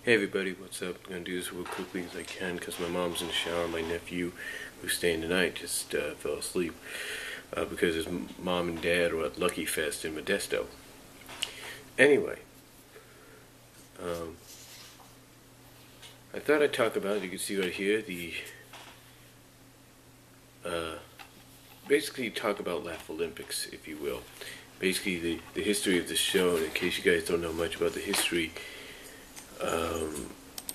Hey everybody, what's up? I'm going to do this real quickly as I can because my mom's in the shower. My nephew, who's staying tonight, just fell asleep because his mom and dad were at Lucky Fest in Modesto. Anyway, I thought I'd talk about, you can see right here, basically talk about Laff Lympics, if you will. Basically the history of the show, and in case you guys don't know much about the history,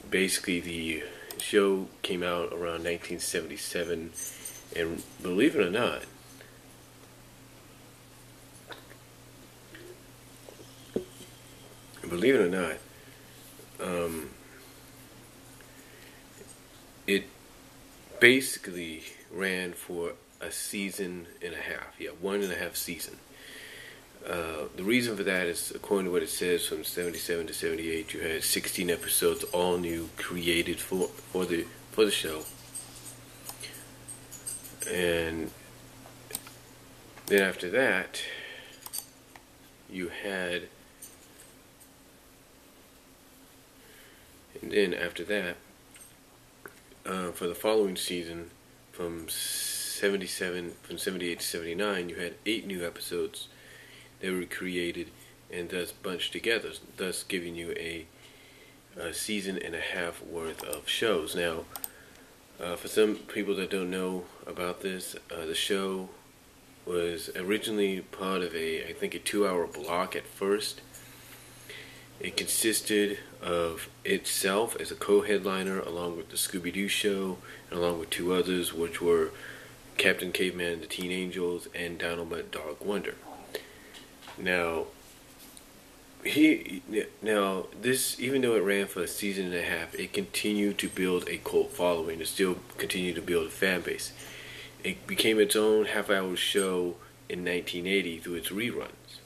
basically the show came out around 1977, and believe it or not, it basically ran for a season and a half. Yeah, 1.5 seasons. The reason for that is, according to what it says, from 77 to 78, you had 16 episodes, all new, created for the show. And then after that, you had, for the following season, from 78 to 79, you had 8 new episodes. They were created and thus bunched together, thus giving you a season and a half worth of shows. Now, for some people that don't know about this, the show was originally part of I think a 2-hour block at first. It consisted of itself as a co-headliner, along with the Scooby-Doo show, and along with 2 others, which were Captain Caveman and the Teen Angels and Donald Dog Wonder. Now, this, even though it ran for a season and a half, it continued to build a cult following. It still continued to build a fan base. It became its own half-hour show in 1980 through its reruns.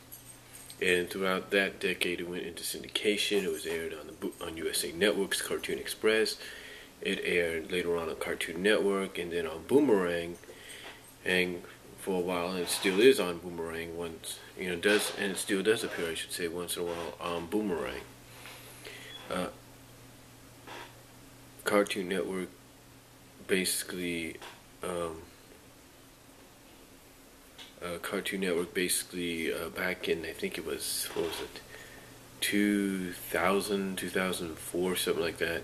And throughout that decade, it went into syndication. It was aired on USA Network's Cartoon Express. It aired later on Cartoon Network, and then on Boomerang, and for a while, and it still is on Boomerang once, and it still does appear, I should say, once in a while on Boomerang. Cartoon Network basically, back in, I think it was, 2000, 2004, something like that,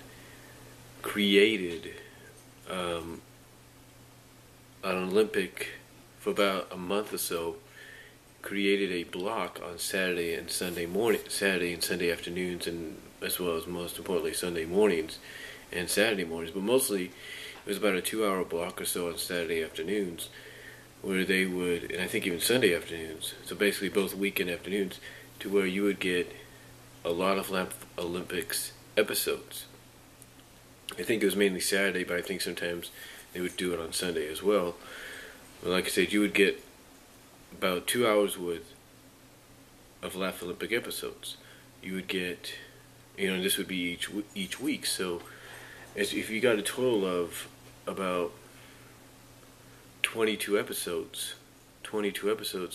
created an Olympic, for about a month or so, created a block on Saturday and Sunday afternoons, and as well as, most importantly, Sunday mornings and Saturday mornings. But mostly, it was about a 2-hour block or so on Saturday afternoons, where they would, and I think even Sunday afternoons, so basically both weekend afternoons, to where you would get a lot of Olympics episodes. I think it was mainly Saturday, but I think sometimes they would do it on Sunday as well. But like I said, you would get about 2 hours worth of Laff Olympic episodes. You would get, this would be each week. So if you got a total of about 22 episodes,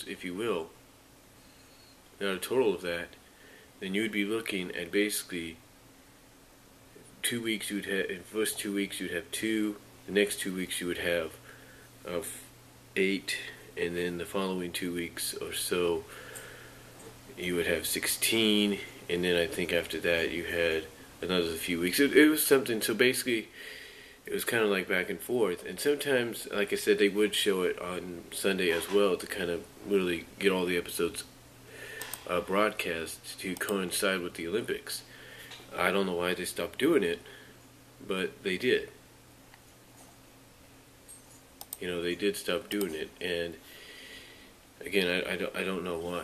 if you will, got a total of that, then you would be looking at basically 2 weeks. In the first 2 weeks you'd have 2. The next 2 weeks you would have 8, and then the following 2 weeks or so you would have 16, and then I think after that you had another few weeks. It was something, so basically it was kind of like back and forth, and sometimes, like I said, they would show it on Sunday as well to kind of really get all the episodes broadcast to coincide with the Olympics. I don't know why they stopped doing it, but they did. They did stop doing it, and again, I don't know why.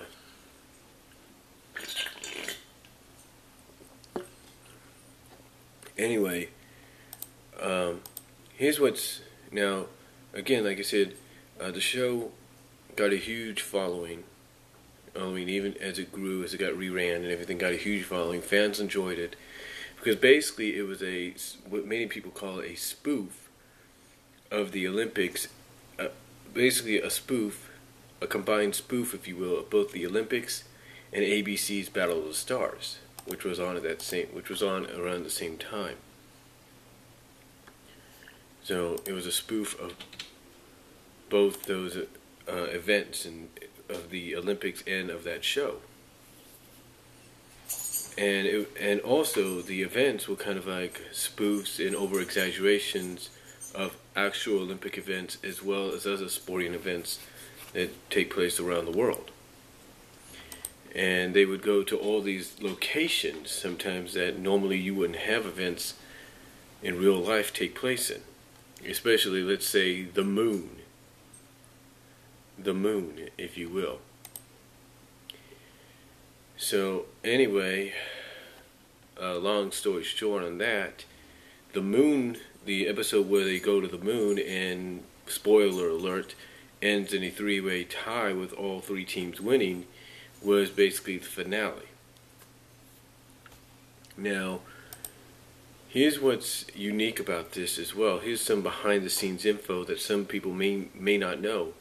Anyway, here's what's, now, again, like I said, the show got a huge following. I mean, even as it grew, as it got reran and everything, got a huge following. Fans enjoyed it, because basically it was what many people call a spoof of the Olympics, basically a combined spoof, if you will, of both the Olympics and ABC's Battle of the Stars. which was on around the same time. So it was a spoof of both those events of the Olympics and of that show. And also the events were kind of like spoofs and over exaggerations of actual Olympic events as well as other sporting events that take place around the world. And they would go to all these locations sometimes that normally you wouldn't have events in real life take place in. Especially, let's say, the moon. The moon, if you will. So, anyway, long story short on that, the moon, the episode where they go to the moon and, spoiler alert, ends in a three-way tie with all three teams winning, was basically the finale. Now, here's what's unique about this as well. Here's some behind-the-scenes info that some people may not know.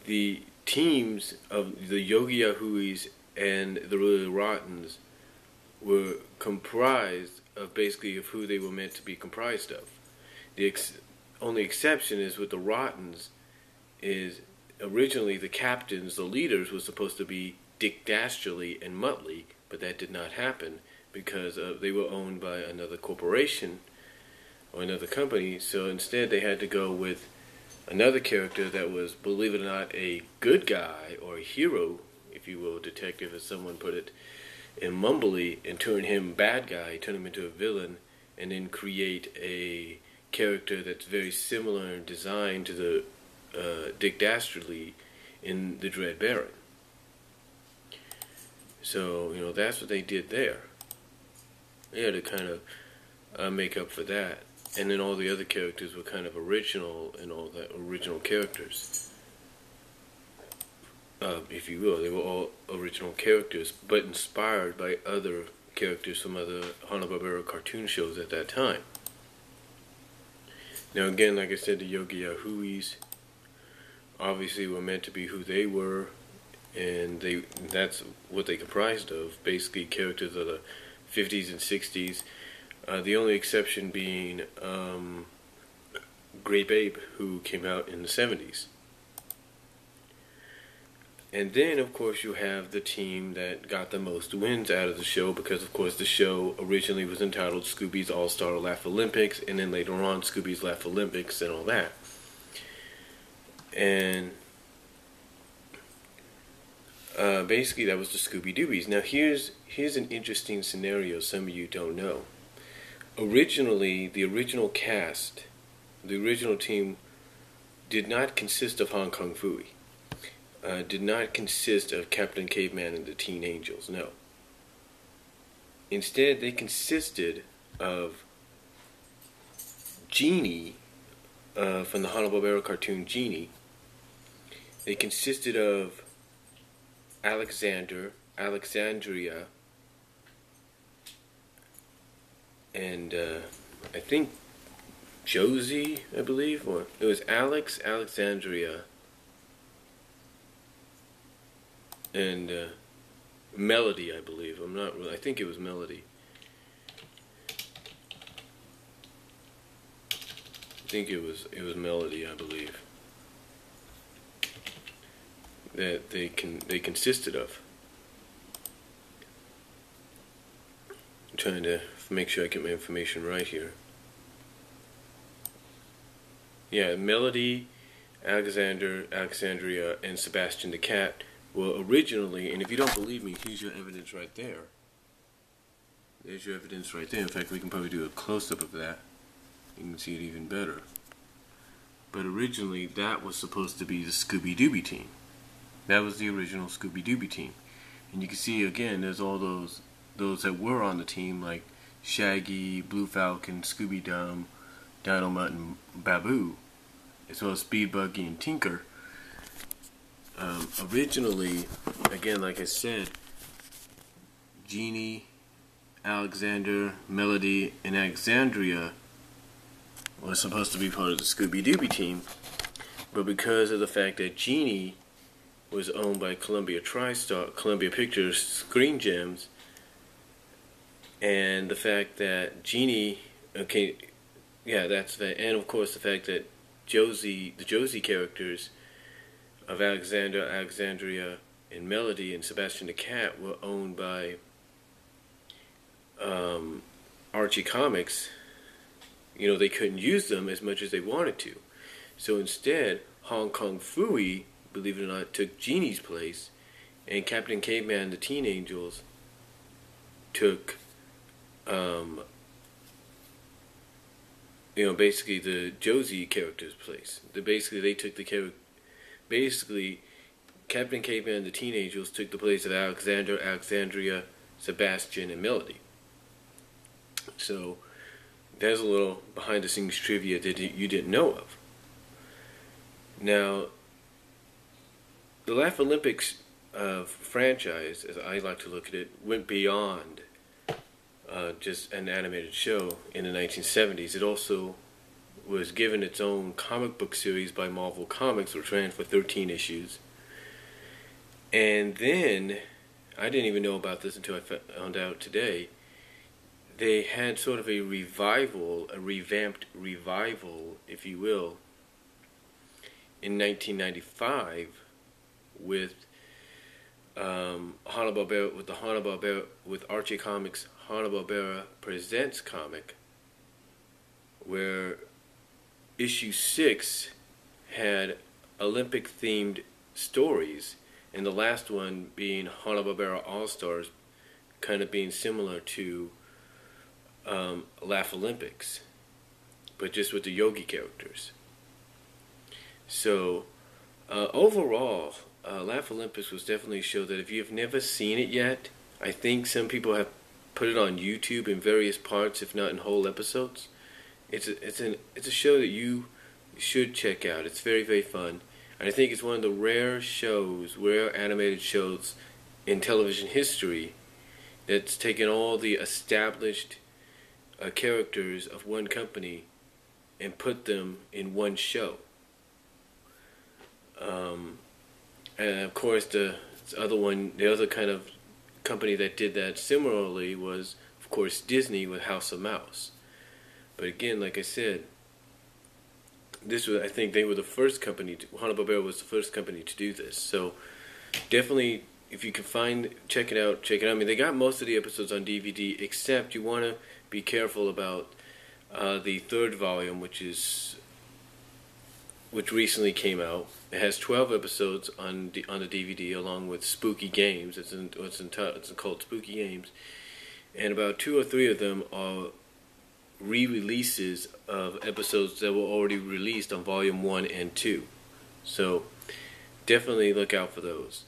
The teams of the Yogi Yahoos and the Really Rottens were comprised of basically of who they were meant to be comprised of. The only exception is with the Rottens is originally the captains, the leaders, were supposed to be Dick Dastardly and Muttley, but that did not happen because they were owned by another corporation or another company. So instead they had to go with another character that was, believe it or not, a good guy or a hero, if you will, detective as someone put it, and Mumbly, and turn him bad guy, turn him into a villain, and then create a character that's very similar in design to the Dick Dastardly in the Dread Baron. So, that's what they did there. They had to kind of make up for that. And then all the other characters were kind of original and all that, original characters. If you will, they were all original characters, but inspired by other characters from other Hanna Barbera cartoon shows at that time. Now again, like I said, the Yogi Yahoos obviously were meant to be who they were, and that's what they comprised of, basically characters of the 50s and 60s. The only exception being Great Babe, who came out in the 70s. And then, of course, you have the team that got the most wins out of the show, because, of course, the show originally was entitled Scooby's All-Star Laff Olympics, and then later on Scooby's Laff Olympics and all that. And basically that was the Scooby-Doobies. Now here's an interesting scenario some of you don't know. Originally, the original cast, the original team, did not consist of Hong Kong Phooey. Did not consist of Captain Caveman and the Teen Angels, no. Instead, they consisted of Genie, from the Hanna Barbera cartoon Genie. They consisted of Alexandria, and I think Josie, I believe, or it was Alexandria, and Melody, I believe. I think it was Melody. I think it was Melody, I believe, that they consisted of. I'm trying to make sure I get my information right here. Yeah, Melody, Alexandria, and Sebastian the Cat were originally, and if you don't believe me, here's your evidence right there. There's your evidence right there. In fact, we can probably do a close-up of that. You can see it even better. But originally, that was supposed to be the Scooby-Dooby team. That was the original Scooby-Dooby team. And you can see, again, there's all those that were on the team, like Shaggy, Blue Falcon, Scooby-Dum, Dino-Mutt, and Babu, as well as Speed Buggy and Tinker. Originally, again, like I said, Genie, Alexander, Melody, and Alexandria was supposed to be part of the Scooby-Dooby team, but because of the fact that Genie was owned by Columbia Pictures Screen Gems, and the fact that Jeannie, okay, yeah, that's the, and of course the fact that the Josie characters of Alexander, Alexandria, and Melody and Sebastian the Cat were owned by Archie Comics. You know, they couldn't use them as much as they wanted to. So instead, Hong Kong Phooey, believe it or not, took Jeannie's place, and Captain Caveman and the Teen Angels took, basically the Josie character's place. They took the character. Basically, Captain Caveman and the Teen Angels took the place of Alexander, Alexandria, Sebastian, and Melody. So there's a little behind-the-scenes trivia that you didn't know of. Now, the Laff Lympics franchise, as I like to look at it, went beyond just an animated show in the 1970s. It also was given its own comic book series by Marvel Comics, which ran for 13 issues. And then, I didn't even know about this until I found out today, they had sort of a revival, a revamped revival, if you will, in 1995 with Hanna Barbera, with Archie Comics Hanna Barbera Presents comic, where issue 6 had Olympic themed stories, and the last one being Hanna Barbera All Stars, kind of being similar to Laff Lympics, but just with the yogi characters. So overall, Laff Lympics was definitely a show that if you've never seen it yet, I think some people have put it on YouTube in various parts, if not in whole episodes. It's a show that you should check out. It's very, very fun, and I think it's one of the rare animated shows in television history that's taken all the established characters of one company and put them in one show. And of course, the other kind of company that did that similarly was, of course, Disney with House of Mouse. But again, like I said, I think they were the first company. Hanna-Barbera was the first company to do this. So definitely, if you can check it out. I mean, they got most of the episodes on DVD, except you want to be careful about the third volume, which recently came out. It has 12 episodes on the DVD, along with Spooky Games. It's called Spooky Games, and about 2 or 3 of them are re-releases of episodes that were already released on Volume 1 and 2. So definitely look out for those.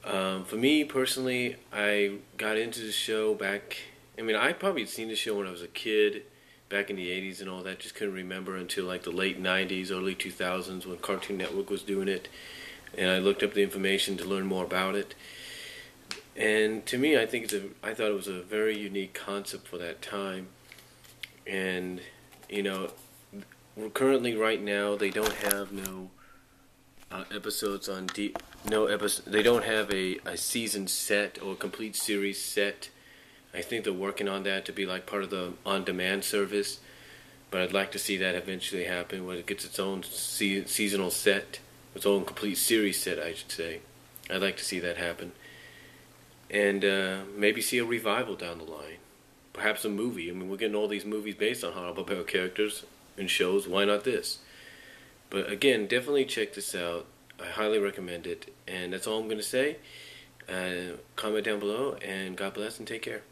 For me personally, I got into the show I probably had seen the show when I was a kid, back in the 80s and all that. Just couldn't remember until like the late 90s, early 2000s when Cartoon Network was doing it. And I looked up the information to learn more about it. And to me, I thought it was a very unique concept for that time. And, currently right now, they don't have episodes on they don't have a season set or a complete series set. I think they're working on that to be like part of the on-demand service, but I'd like to see that eventually happen when it gets its own seasonal set, its own complete series set, I should say. I'd like to see that happen, and maybe see a revival down the line, perhaps a movie. I mean, we're getting all these movies based on Hanna-Barbera characters and shows. Why not this? But again, definitely check this out. I highly recommend it, and that's all I'm going to say. Comment down below, and God bless and take care.